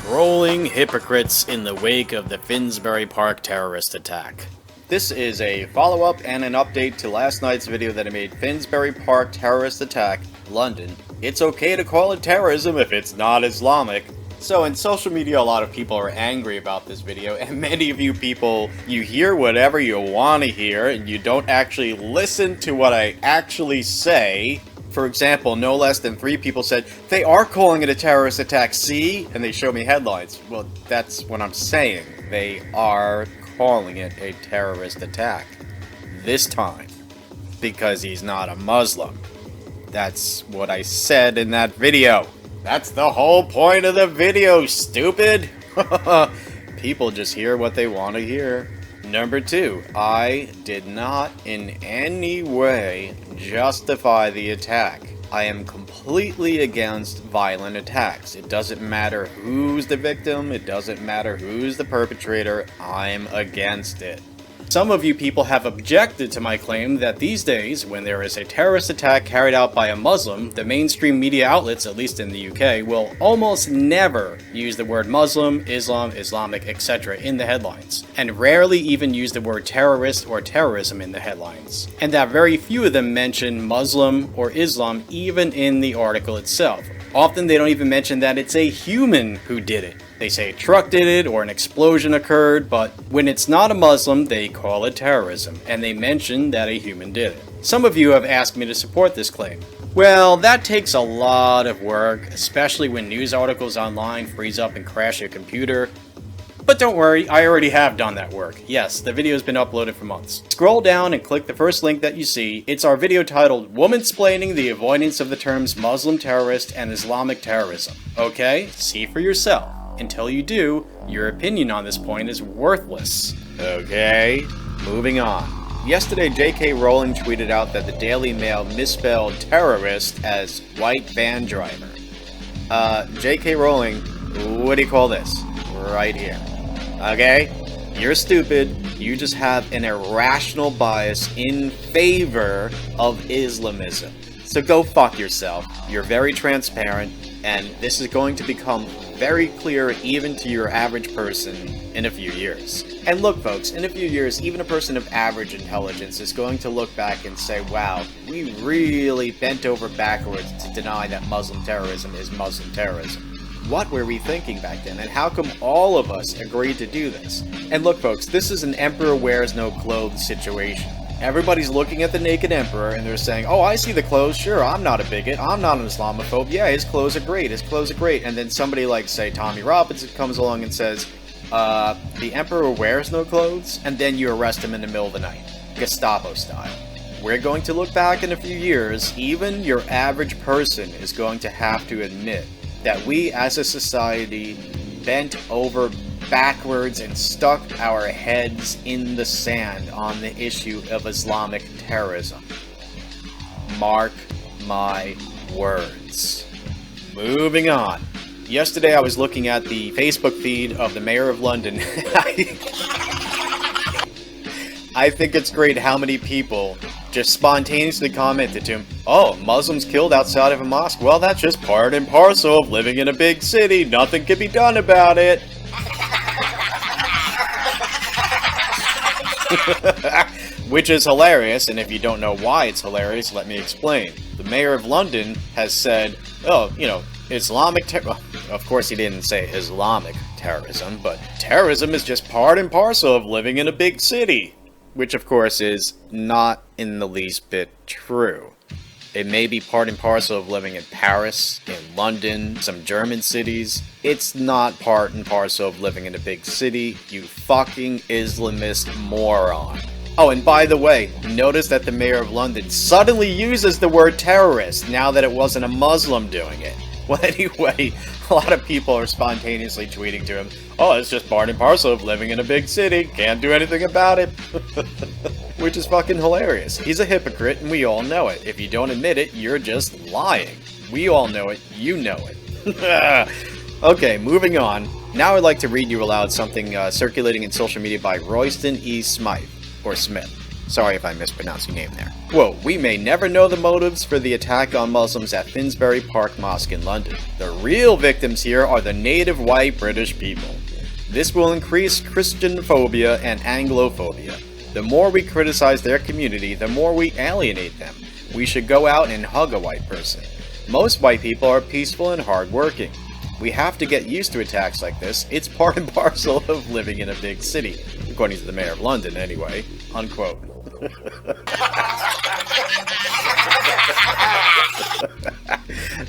Rolling hypocrites in the wake of the Finsbury Park terrorist attack. This is a follow-up and an update to last night's video that I made, Finsbury Park terrorist attack, London. It's okay to call it terrorism if it's not Islamic. So in social media, a lot of people are angry about this video, and many of you people, you hear whatever you want to hear, and you don't actually listen to what I actually say. For example, no less than 3 people said, they are calling it a terrorist attack, see? And they show me headlines. Well, that's what I'm saying. They are calling it a terrorist attack. This time. Because he's not a Muslim. That's what I said in that video. That's the whole point of the video, stupid! People just hear what they want to hear. Number 2, I did not in any way justify the attack. I am completely against violent attacks. It doesn't matter who's the victim, it doesn't matter who's the perpetrator, I'm against it. Some of you people have objected to my claim that these days, when there is a terrorist attack carried out by a Muslim, the mainstream media outlets, at least in the UK, will almost never use the word Muslim, Islam, Islamic, etc. in the headlines, and rarely even use the word terrorist or terrorism in the headlines, and that very few of them mention Muslim or Islam even in the article itself. Often they don't even mention that it's a human who did it. They say a truck did it or an explosion occurred, but when it's not a Muslim, they call it terrorism, and they mention that a human did it. Some of you have asked me to support this claim. Well, that takes a lot of work, especially when news articles online freeze up and crash your computer. But don't worry, I already have done that work. Yes, the video's been uploaded for months. Scroll down and click the first link that you see. It's our video titled Womansplaining the Avoidance of the Terms Muslim Terrorist and Islamic Terrorism. Okay, see for yourself. Until you do, your opinion on this point is worthless. Okay, moving on. Yesterday, J.K. Rowling tweeted out that the Daily Mail misspelled terrorist as white van driver. J.K. Rowling, what do you call this? Right here. Okay? You're stupid. You just have an irrational bias in favor of Islamism. So go fuck yourself. You're very transparent, and this is going to become very clear even to your average person in a few years. And look folks, in a few years, even a person of average intelligence is going to look back and say, wow, we really bent over backwards to deny that Muslim terrorism is Muslim terrorism. What were we thinking back then, and how come all of us agreed to do this? And look folks, this is an emperor wears no clothes situation. Everybody's looking at the naked emperor and they're saying, oh, I see the clothes, sure, I'm not a bigot, I'm not an Islamophobe, yeah, his clothes are great, his clothes are great. And then somebody like, say, Tommy Robinson comes along and says, the emperor wears no clothes? And then you arrest him in the middle of the night, Gestapo style. We're going to look back in a few years, even your average person is going to have to admit that we as a society bent over backwards and stuck our heads in the sand on the issue of Islamic terrorism. Mark my words. Moving on. Yesterday I was looking at the Facebook feed of the Mayor of London. I think it's great how many people just spontaneously commented to him, oh, Muslims killed outside of a mosque? Well, that's just part and parcel of living in a big city. Nothing can be done about it. Which is hilarious, and if you don't know why it's hilarious, let me explain. The Mayor of London has said, oh, you know, Islamic well, of course he didn't say Islamic terrorism, but terrorism is just part and parcel of living in a big city. Which of course is not in the least bit true. It may be part and parcel of living in Paris, in London, some German cities. It's not part and parcel of living in a big city, you fucking Islamist moron. Oh, and by the way, notice that the Mayor of London suddenly uses the word terrorist now that it wasn't a Muslim doing it. Well, anyway, a lot of people are spontaneously tweeting to him, oh, it's just part and parcel of living in a big city, can't do anything about it. Which is fucking hilarious. He's a hypocrite and we all know it. If you don't admit it, you're just lying. We all know it, you know it. Okay, moving on. Now I'd like to read you aloud something circulating in social media by Royston E. Smythe, or Smith. Sorry if I mispronounced your name there. Whoa, we may never know the motives for the attack on Muslims at Finsbury Park Mosque in London. The real victims here are the native white British people. This will increase Christian phobia and Anglophobia. The more we criticize their community, the more we alienate them. We should go out and hug a white person. Most white people are peaceful and hardworking. We have to get used to attacks like this. It's part and parcel of living in a big city, according to the mayor of London anyway, unquote.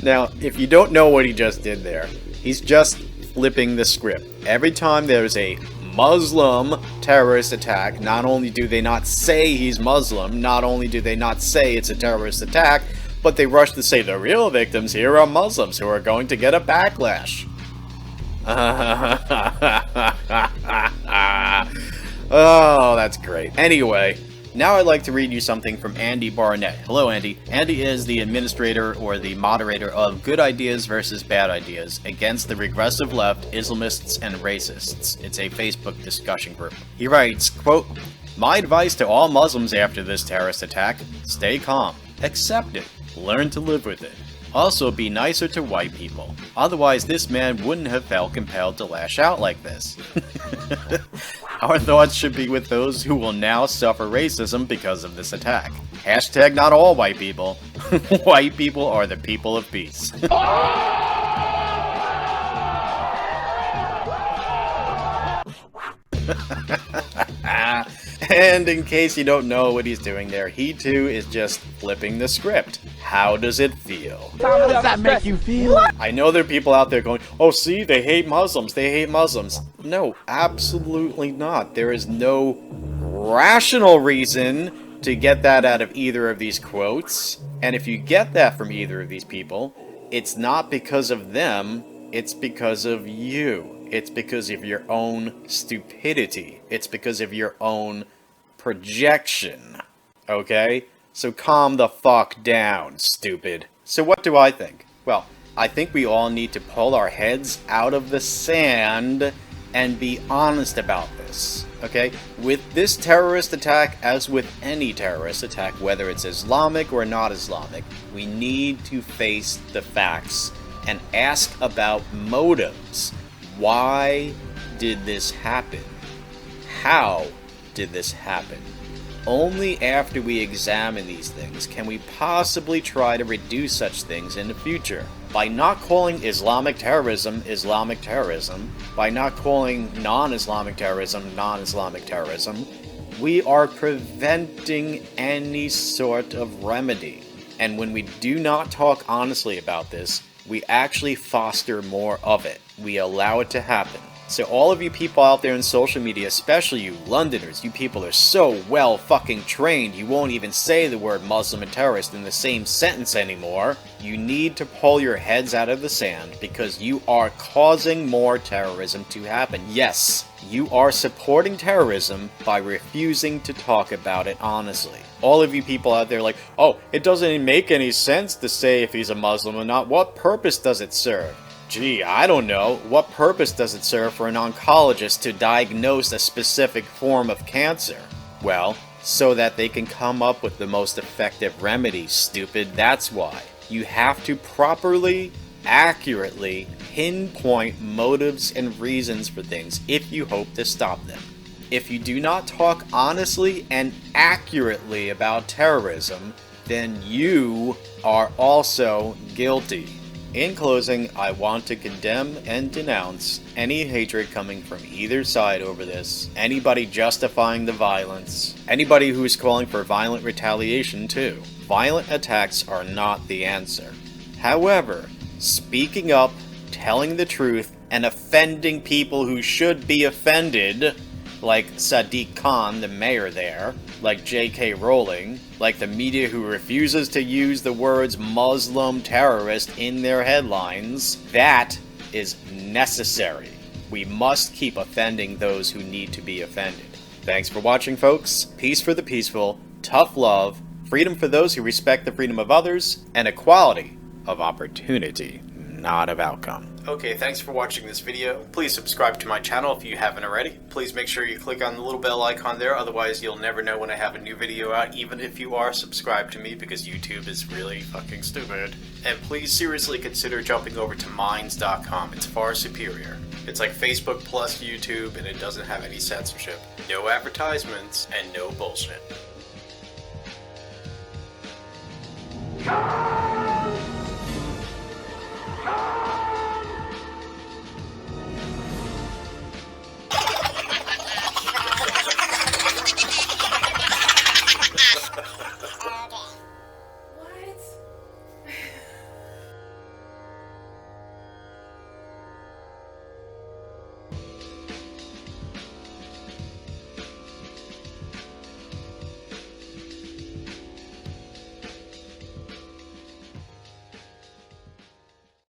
Now, if you don't know what he just did there, he's just flipping the script. Every time there's a Muslim terrorist attack, not only do they not say he's Muslim, not only do they not say it's a terrorist attack, but they rush to say the real victims here are Muslims who are going to get a backlash. Oh, that's great. Anyway, now I'd like to read you something from Andy Barnett. Hello, Andy. Andy is the administrator or the moderator of Good Ideas versus Bad Ideas Against the Regressive Left, Islamists, and Racists. It's a Facebook discussion group. He writes, quote, "My advice to all Muslims after this terrorist attack, stay calm, accept it, learn to live with it. Also be nicer to white people. Otherwise this man wouldn't have felt compelled to lash out like this." Our thoughts should be with those who will now suffer racism because of this attack. Hashtag not all white people. White people are the people of peace. And in case you don't know what he's doing there, he too is just flipping the script. How does it feel? How does that make you feel? I know there are people out there going, oh see, they hate Muslims, they hate Muslims. No, absolutely not. There is no rational reason to get that out of either of these quotes. And if you get that from either of these people, it's not because of them, it's because of you. It's because of your own stupidity. It's because of your own projection. Okay? So calm the fuck down, stupid. So what do I think? Well, I think we all need to pull our heads out of the sand and be honest about this. Okay? With this terrorist attack, as with any terrorist attack, whether it's Islamic or not Islamic, we need to face the facts and ask about motives. Why did this happen? How did this happen? Only after we examine these things can we possibly try to reduce such things in the future. By not calling Islamic terrorism, Islamic terrorism, by not calling non-Islamic terrorism, non-Islamic terrorism, we are preventing any sort of remedy. And when we do not talk honestly about this, we actually foster more of it. We allow it to happen. So all of you people out there in social media, especially you Londoners, you people are so well fucking trained you won't even say the word Muslim and terrorist in the same sentence anymore. You need to pull your heads out of the sand because you are causing more terrorism to happen. Yes, you are supporting terrorism by refusing to talk about it honestly. All of you people out there like, oh, it doesn't make any sense to say if he's a Muslim or not. What purpose does it serve? Gee, I don't know. What purpose does it serve for an oncologist to diagnose a specific form of cancer? Well, so that they can come up with the most effective remedy, stupid. That's why. You have to properly, accurately pinpoint motives and reasons for things if you hope to stop them. If you do not talk honestly and accurately about terrorism, then you are also guilty. In closing, I want to condemn and denounce any hatred coming from either side over this, anybody justifying the violence, anybody who is calling for violent retaliation too. Violent attacks are not the answer. However, speaking up, telling the truth, and offending people who should be offended, like Sadiq Khan, the mayor there, like J.K. Rowling, like the media who refuses to use the words Muslim terrorist in their headlines, that is necessary. We must keep offending those who need to be offended. Thanks for watching, folks. Peace for the peaceful, tough love, freedom for those who respect the freedom of others, and equality of opportunity, not of outcome. Okay, thanks for watching this video. Please subscribe to my channel if you haven't already. Please make sure you click on the little bell icon there, otherwise you'll never know when I have a new video out, even if you are subscribed to me, because YouTube is really fucking stupid. And please seriously consider jumping over to Minds.com. It's far superior. It's like Facebook plus YouTube, and it doesn't have any censorship. No advertisements, and no bullshit.